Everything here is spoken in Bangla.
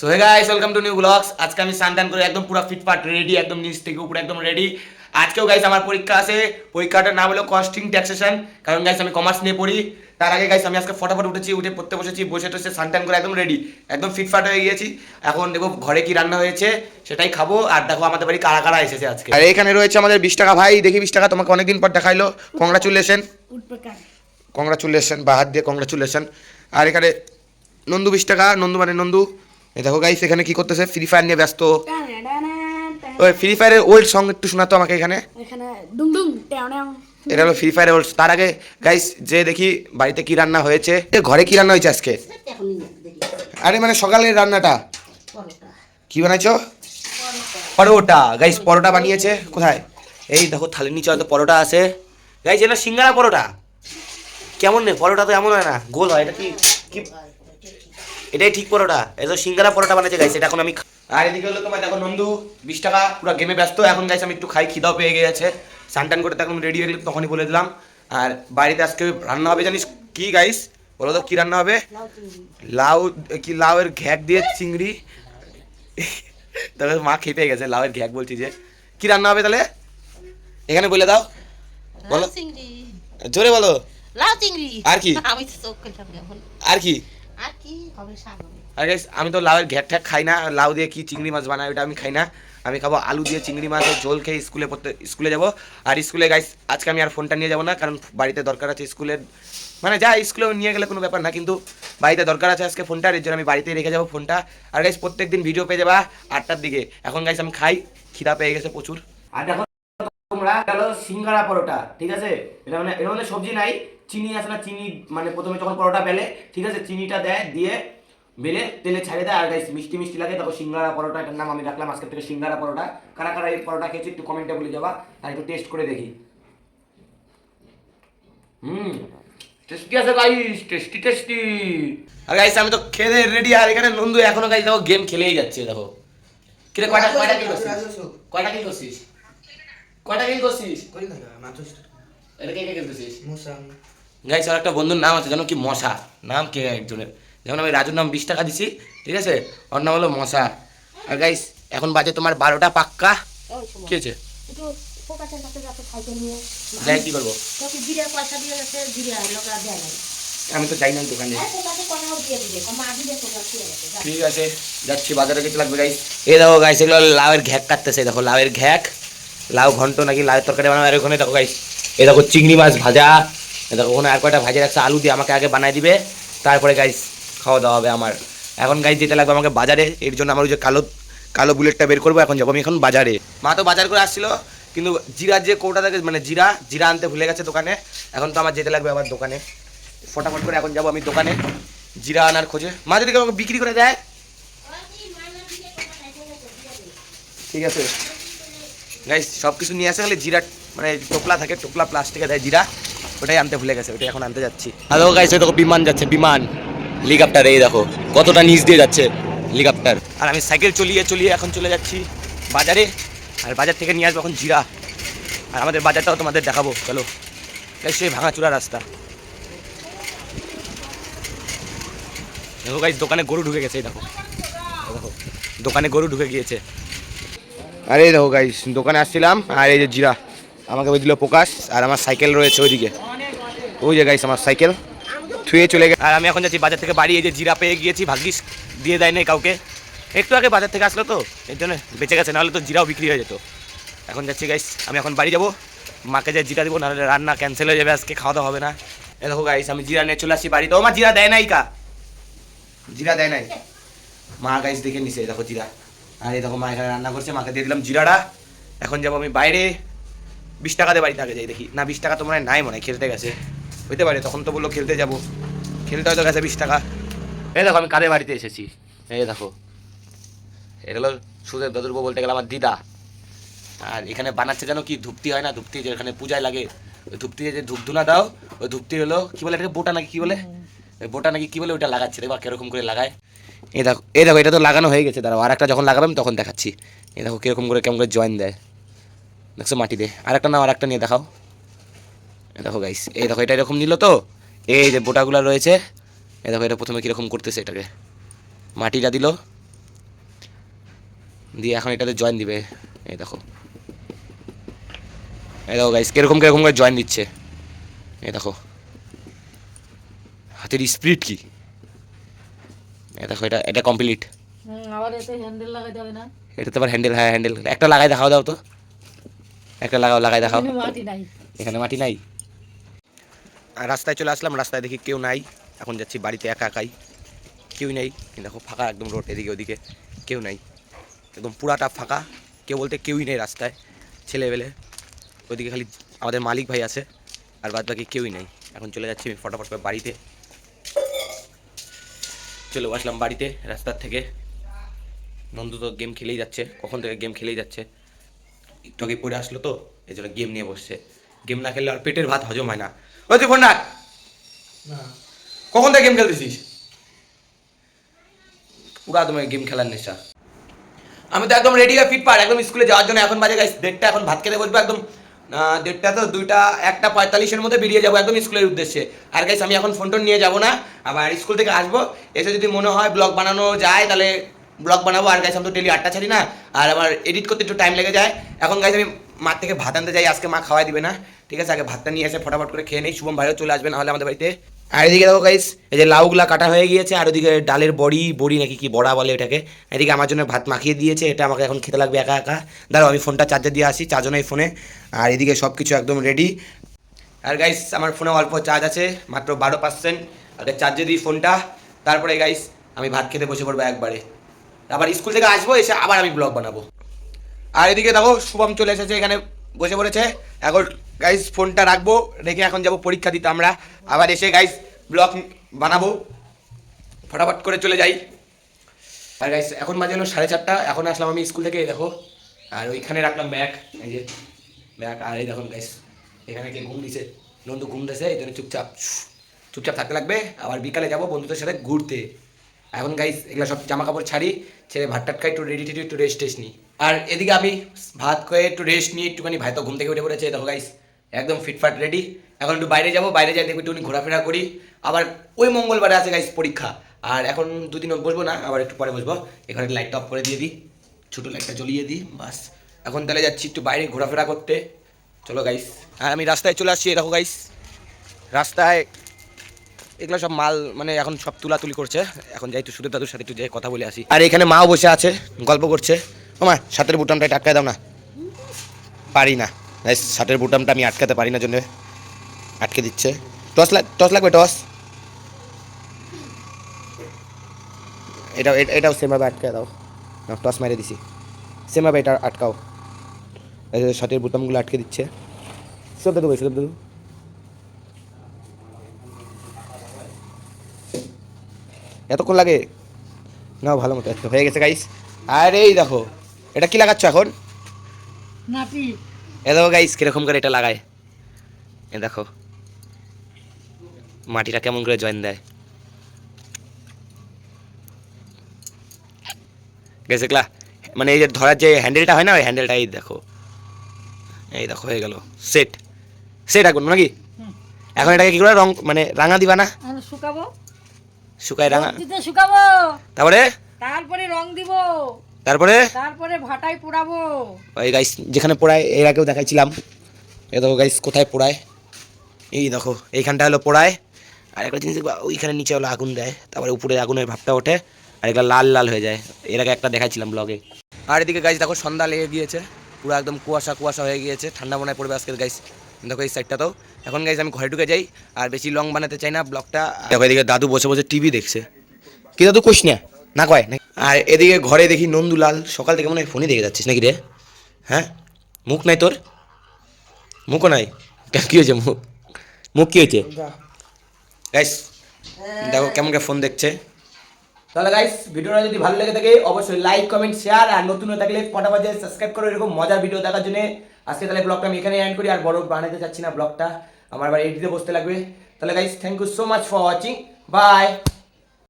So hey guys welcome to new blogs. আজকে আমি স্নান করে একদম পুরো ফিটফাট রেডি, একদম নিচ থেকে উপরে একদম রেডি। আজকেও গাইস আমার পরীক্ষা আছে। পরীক্ষাটার নাম হলো কস্টিং ট্যাক্সেশন, কারণ গাইস আমি কমার্স নিয়ে পড়ি। তার আগে গাইস আমি আজকে ফটাফট উঠে পড়তে বসেছি, বসে টসে স্নান করে একদম রেডি, একদম ফিটফাট হয়ে গিয়েছি। এখন দেখো ঘরে কি রান্না হয়েছে সেটাই খাবো, আর দেখো আমাদের বাড়ি কারা কারা এসেছে আজকে। আর এখানে রয়েছে আমাদের 20 টাকা ভাই। দেখি 20 টাকা, তোমাকে অনেকদিন পর দেখাইলো, কংগ্রাচুলেশন। কংগ্রাচুলেশন, বাহার দিয়ে কংগ্রাচুলেশন। আর এখানে নন্দু 20 টাকা, নন্দু মানে নন্দু। এই দেখো গাইস এখানে কি করতেছে, ফ্রি ফায়ার নিয়ে ব্যস্ত। ওই ফ্রি ফায়ারের ওল্ড সং একটু শোনাতো আমাকে এখানে। এটা হলো ফ্রি ফায়ারের ওল্ড। তার আগে গাইস যে দেখি বাড়িতে কি রান্না হয়েছে, ঘরে কি রান্না হয়েছে আজকে। আরে মানে সকালের রান্নাটা কি বানাইছো? পরোটা। গাইস পরোটা বানিয়েছে। কোথায়? এই দেখো থালির নিচে হয়তো পরোটা আছে। গাইস এটা সিঙ্গারা পরোটা। কেমন নেই পরোটা, তো এমন হয় না, গোল হয়। এটা কি কি এটাই ঠিক পরোটা। এই তো সিঙ্গারা পরোটা বানাইছে গাইস, এটা এখন আমি। আর এদিকে হলো তোমার দেখো নন্দু 20 টাকা পুরো গেমে ব্যস্ত। এখন গাইস আমি একটু খাই, খিদাও পেয়ে গেছে। সানটান করে তখন রেডি হয়ে গেলে তখনই বলে দিলাম। আর বাড়িতে আজকে রান্না হবে জানিস কি গাইস? বলো তো কি রান্না হবে? লাউ। কি লাউয়ের ঘ্যাক দিয়ে চিংড়ি। তবে মা খেপে গেছে, লাউয়ের ঘ্যাক বলছি যে। কি রান্না হবে তাহলে এখানে বলে দাও, বলো জোরে বলো। লাউ চিংড়ি। আর কি? আমি তো চোখ করলাম এখন। আর কি? আর কি হবে? শাক হবে। আর গাইস আমি তো লাউয়ের ঘ্যাক ঠ্যাক খাই না। লাউ দিয়ে কি চিংড়ি মাছ বানায় ওটা আমি খাই না। আমি খাবো আলু দিয়ে চিংড়ি মাছের ঝোল খেয়ে স্কুলে যাবো। আর স্কুলে গাইস আজকে আমি আর ফোনটা নিয়ে যাবো না, কারণ বাড়িতে দরকার আছে স্কুলের। মানে যা স্কুলে নিয়ে গেলে কোনো ব্যাপার না, কিন্তু বাড়িতে দরকার আছে আজকে ফোনটার, এর জন্য আমি বাড়িতেই রেখে যাবো ফোনটা। আর গাইস প্রত্যেকদিন ভিডিও পেয়ে যাবা 8টার দিকে। এখন গাইস আমি খাই, খিদা পেয়ে গেছে প্রচুর। আর দেখো তোমরা গেলো সিঙ্গারা পরোটা, ঠিক আছে? এটা মানে এর মধ্যে সবজি নাই, চিনি আছে না, চিনি মানে প্রথমে যখন পরোটা বেলে, ঠিক আছে, চিনিটা দেয়, দিয়ে বেলে তেলে ছাড়িয়ে দেয়। আর গাইস মিষ্টি মিষ্টি লাগে, তারপর সিঙ্গারা পরোটা, এটার নাম আমি রাখলাম আজকে থেকে সিঙ্গারা পরোটা। কারা কারা এই পরোটা খেয়েছি একটু কমেন্টে বলে যাবা, আর একটু টেস্ট করে দেখি। টেস্টি আছে গাইস, টেস্টি টেস্টি। আর গাইস আমি তো খেয়ে রেডি। আর এখানে নন্দু এখনো গাইস দেখো গেম খেলেই যাচ্ছে। দেখো কিরে কয়টা কয়টা কিল করছিস? কয়টা কিল করছিস? কয়টা কিল করছিস? এটা কে কে খেলতেছিস? গাইস আর একটা বন্ধুর নাম আছে জানো কি? মশা। নাম কে একজনের, যেমন আমি রাজুর নাম 20 টাকা দিছি, ঠিক আছে, ওর নাম হলো মশা। আর গাইস এখন বাজে তোমার 12টা পাক্কা। কি হয়েছে? যাই কি করবো? আমি তো যাই না দোকানে। ঠিক আছে যাচ্ছি, বাজারে কিছু লাগবে গাইস। এই দেখো গাইস এগুলো লাউয়ের ঘ্যাক কাটতেছে। দেখো লাউয়ের ঘ্যাক, লাউ ঘন্ট নাকি লাউয়ের তরকারি বানাবো। আর ওখানে দেখো গাইস এই দেখো চিংড়ি মাছ ভাজা। দেখো ওখানে আর কয়টা ভাজা রাখছে, আলু দিয়ে আমাকে আগে বানাই দিবে, তারপরে গাইস খাওয়া দাওয়া হবে আমার। এখন গাইস যেতে লাগবে আমাকে বাজারে, এর জন্য আমার ওই যে কালো কালো বুলেটটা বের করবো। এখন যাবো আমি এখন বাজারে। মা তো বাজার করে আসছিল, কিন্তু জিরার যে কৌটা থাকে মানে জিরা আনতে ভুলে গেছে দোকানে। এখন তো আমার যেতে লাগবে আবার দোকানে, ফটাফট করে এখন যাবো আমি দোকানে জিরা আনার খোঁজে। মা যদি আমাকে বিক্রি করে দেয় ঠিক আছে। গাইস সব কিছু নিয়ে আসে, খালি জিরা মানে টোপলা থাকে, টোপলা প্লাস্টিকে দেয় জিরা, ওটাই আনতে ভুলে গেছে, ওটাই এখন আনতে যাচ্ছি। হ্যালো গাইস ওই দেখো বিমান যাচ্ছে, বিমান হেলিকপ্টার। এই দেখো কতটা নিচ দিয়ে যাচ্ছে হেলিকপ্টার। আর আমি সাইকেল চলিয়ে এখন চলে যাচ্ছি বাজারে। আর বাজার থেকে নিয়ে আসবো এখন জিরা। আর আমাদের বাজারটাও তোমাদের দেখাবো, চলো গাইস। সেই ভাঙাচুরা রাস্তা। দেখো গাইস দোকানে গরু ঢুকে গেছে। এই দেখো দেখো দোকানে গরু ঢুকে গিয়েছে। আরে দেখো গাইস দোকানে আসছিলাম, আর এই যে জিরা আমাকে বুঝল প্রকাশ। আর আমার সাইকেল রয়েছে ওইদিকে, ওই যে গাইস আমার সাইকেল থুয়ে চলে গেছে। আর আমি এখন যাচ্ছি বাজার থেকে বাড়ি। এই যে জিরা পেয়ে গিয়েছি, ভাগ্যিস দিয়ে দেয় নাই কাউকে। একটু আগে বাজার থেকে আসলো তো এর জন্য বেঁচে গেছে, নাহলে তো জিরাও বিক্রি হয়ে যেত। এখন যাচ্ছি গাইস, আমি এখন বাড়ি যাবো, মাকে যে জিরা দিব, নাহলে রান্না ক্যান্সেল হয়ে যাবে, আজকে খাওয়া দাওয়া হবে না। এ দেখো গাইস আমি জিরা নিয়ে চলে আসছি বাড়িতে। ও মা জিরা দেয় নাই কা? জিরা দেয় নাই মা গাইস, দেখে নিছে দেখো জিরা। আর এই দেখো মা এখানে রান্না করছে, মাকে দিয়ে দিলাম জিরাটা। এখন যাবো আমি বাইরে 20 টাকা দিয়ে বাড়িতে আগে যাই দেখি। না 20 টাকা তো মনে হয় নাই, মনে হয় খেলতে গেছে, হইতে পারে। তখন তো বললো খেলতে যাবো, খেলতে হয়তো গেছে 20 টাকা। এই দেখো আমি কাদের বাড়িতে এসেছি। এই দেখো এটা হলো সুদের দাদুর বউ, বলতে গেলে আমার দিদা। আর এখানে বানাচ্ছে যেন কি ধূপটি হয় না, ধূপটি যেখানে পূজায় লাগে, ওই ধূপটি যে ধূপধুনা দাও, ওই ধূপটি হলো কি বলে এটাকে, বোটা নাকি কি বলে, ওই বোটা নাকি কি বলে, ওইটা লাগাচ্ছে। দেখো কিরকম করে লাগায়। এই দেখো এটা তো লাগানো হয়ে গেছে, দাঁড়াও আর একটা যখন লাগাবেন তখন দেখাচ্ছি। এই দেখো কিরকম করে কেমন করে জয়েন দেয়, দেখছো মাটিতে। আর একটা নাও, আর একটা নিয়ে দেখাও। এই দেখো গাইস, এই দেখো এটা এরকম নিল তো, এই যে বোটাগুলো রয়েছে, এই দেখো এটা প্রথমে কীরকম করতেছে, এটাকে মাটিটা দিল, দিয়ে এখন এটাতে জয়েন দিবে। এই দেখো গাইস কিরকম করে জয়েন দিচ্ছে। এই দেখো হাতের স্পিড কি। এই দেখো এটা কমপ্লিট। আবার এতে হ্যান্ডেল লাগাইতে হবে না? এটাতে আবার হ্যান্ডেল, হ্যাঁ হ্যান্ডেল। একটা লাগাই দেখাও দাও তো, একটা লাগাই দেখাও। এখানে মাটি নাই। এখানে মাটি নাই। আর রাস্তায় চলে আসলাম, রাস্তায় দেখি কেউ নাই। এখন যাচ্ছি বাড়িতে একা একাই, কেউ নেই। দেখো ফাঁকা একদম রোড, এদিকে ওদিকে কেউ নাই, একদম পুরাটা ফাঁকা। কেউ বলতে কেউই নেই রাস্তায়, ছেলেবেলে। ওইদিকে খালি আমাদের মালিক ভাই আছে, আর বাদ বাকি কেউই নেই। এখন চলে যাচ্ছি আমি ফটাফট করে বাড়িতে। চলে আসলাম বাড়িতে রাস্তার থেকে। নন্দু তো গেম খেলেই যাচ্ছে, কখন থেকে গেম খেলেই যাচ্ছে। একটু আগে পড়ে আসলো তো, এই জন্য গেম নিয়ে বসছে। গেম না খেললে আর পেটের ভাত হজম হয় না। ওই তুই ফোন রাখ, কখন থেকে গেম খেলতেছিস? পুরা তোমার গেম খেলার নেশা। আমি তো একদম রেডি হয়ে ফিটফাট একদম স্কুলে যাওয়ার জন্য। এখন বাজে গাইস 1:30, এখন ভাত খেতে বসবো একদম 1:30 তো 2টা 1:45-এর মধ্যে বেরিয়ে যাবো একদম স্কুলের উদ্দেশ্যে। আর গাইস আমি এখন ফোন টোন নিয়ে যাবো না, আবার স্কুল থেকে আসবো, এসে যদি মনে হয় ব্লগ বানানো যায় তাহলে ব্লগ বানাবো। আর গাইস আমি তো ডেলি 8টা ছাড়ি না, আর আমার এডিট করতে একটু টাইম লেগে যায়। এখন গাইস আমি মার থেকে ভাত আনতে যাই, আজকে মা খাওয়াই দিবে না, ঠিক আছে? আগে ভাতটা নিয়ে এসে ফটাফট করে খেয়ে নেই, শুভম ভাইও চলে আসবে না হলে আমাদের বাড়িতে। আর এদিকে দেখো গাইস, এই যে লাউগুলা কাটা হয়ে গিয়েছে, আর ওদিকে ডালের বড়ি নাকি কি বড়া বলে এটাকে, এদিকে আমার জন্য ভাত মাখিয়ে দিয়েছে। এটা আমাকে এখন খেতে লাগবে একা একা। দাঁড়াও আমি ফোনটা চার্জে দিয়ে আসি, চার্জও নেই ফোনে। আর এদিকে সব কিছু একদম রেডি। আর গাইস আমার ফোনে অল্প চার্জ আছে, মাত্র 12%। আগে চার্জে দিই ফোনটা, তারপরে গাইস আমি ভাত খেতে বসে পড়বো একবারে। আবার স্কুল থেকে আসবো, এসে আবার আমি ব্লগ বানাবো। আর এদিকে দেখো শুভম চলে এসেছে, এখানে বসে পড়েছে। এখন গাইস ফোনটা রাখবো, রেখে এখন যাব পরীক্ষা দিতে আমরা। আবার এসে গাইস ব্লগ বানাবো, ফটাফট করে চলে যাই। আর গাইস এখন বাজে হলো 4:30, এখন আসলাম আমি স্কুল থেকে। দেখো আর ওইখানে রাখলাম ব্যাগ, এই যে ব্যাগ। আর এই দেখুন গাইস এখানে কে ঘুম দিছে, নন্দু ঘুম দিছে, এই জন্য চুপচাপ থাকতে লাগবে। আবার বিকালে যাব বন্ধুদের সাথে ঘুরতে। এখন গাইস এগুলো সব জামা কাপড় ছেড়ে ভাত টাট খাই, একটু রেডি একটু রেস্ট নিই। আর এদিকে আমি ভাত খেয়ে একটু রেস্ট নিই একটুখানি। ভাই তো ঘুম থেকে উঠে পড়েছে, দেখো গাইস একদম ফিটফাট রেডি। এখন একটু বাইরে যাবো, বাইরে যাই দেখবো একটুখানি ঘোরাফেরা করি। আবার ওই মঙ্গলবারে আছে গাইস পরীক্ষা, আর এখন 2 দিন বসবো না, আবার একটু পরে বসবো। এখানে লাইটটা অফ করে দিয়ে দিই, ছোটো লাইটটা জ্বলিয়ে দিই, বাস। এখন তাহলে যাচ্ছি একটু বাইরে ঘোরাফেরা করতে, চলো গাইস। আর আমি রাস্তায় চলে আসছি, দেখো গাইস রাস্তায় এগুলো সব মাল মানে এখন সব তুলাতুলি করছে। এখন যাই একটু সুদেব দাদুর সাথে একটু যাই কথা বলে আসি। আর এখানে মাও বসে আছে, গল্প করছে। ও মা, শার্টের বুটামটা এটা আটকায় দাও না। পারি না গাইস, শার্টের বুটামটা আমি আটকাতে পারি না, জন্য আটকে দিচ্ছে। টস লাগবে, টস। এটাও সেমভাবে আটকায় দাও। টস মেরে দিছি, সেমভাবে এটা আটকাও। শার্টের বুটামগুলো আটকে দিচ্ছে। সুদেব দাদু এতক্ষণ লাগে না? ভালো মতো হয়ে গেছে গাইস। আর এই দেখো এটা কি লাগাচ্ছ এখন? নাটি। এ দেখো গাইস কিরকম করে এটা লাগায়, এ দেখো মাটিটা কেমন করে জয়েন দেয়। গেছে ক্লা মানে এই যে ধরার যে হ্যান্ডেলটা হয় না, ওই হ্যান্ডেলটা এই দেখো হয়ে গেল সেট আগুন নাকি। এখন এটাকে কি করে রং মানে রাঙা দিবা না? শুকাবো, শুকায় রাঙা শুকাবো, তারপরে রং দিব, তারপরে ভাটায় পোড়াবো। ওই গাইস যেখানে পোড়ায় এর আগেও দেখাইছিলাম। এই দেখো গাইস কোথায় পোড়ায়, এই দেখো এইখানটা হলো পোড়ায়। আর একটা জিনিস দেখবা, ওইখানে নিচে হলো আগুন দেয়, তারপরে উপরে আগুনের ভাবটা ওঠে, আর এগুলো লাল লাল হয়ে যায়। এর আগে একটা দেখাইছিলাম ব্লগে। আর এদিকে গাইস দেখো সন্ধ্যা লেগে গিয়েছে, পুরো একদম কুয়াশা হয়ে গিয়েছে। ঠান্ডা মনে পড়বে আজকে গাইস। দেখো এই সাইডটা তো। এখন গাইস আমি ঘরে ঢুকে যাই, আর বেশি লং বানাতে চাই না ব্লগটা। দেখো এদিকে দাদু বসে বসে টিভি দেখছে। কি দাদু কোশ না কয় না। আর এদিকে ঘরে দেখি নন্দুলাল সকাল থেকে মনে হয় ফোনই দেখে যাচ্ছিস নাকি রে? হ্যাঁ, মুখ নাই তোর? মুখও নাই, কী হয়েছে? মুখ কী হয়েছে গাইস? দেখো কেমন করে ফোন দেখছে। তাহলে গাইস ভিডিওটা যদি ভালো লেগে থাকে অবশ্যই লাইক কমেন্ট শেয়ার, আর নতুন হয়ে থাকলে ফটাফট সাবস্ক্রাইব করো এরকম মজার ভিডিও দেখার জন্য। আজকে তাহলে ব্লগটা আমি এখানে এন্ড করি, আর বড় বানাতে চাচ্ছি না ব্লগটা, আমার আবার এডিটে বসতে লাগবে। তাহলে guys thank you so much for watching, by.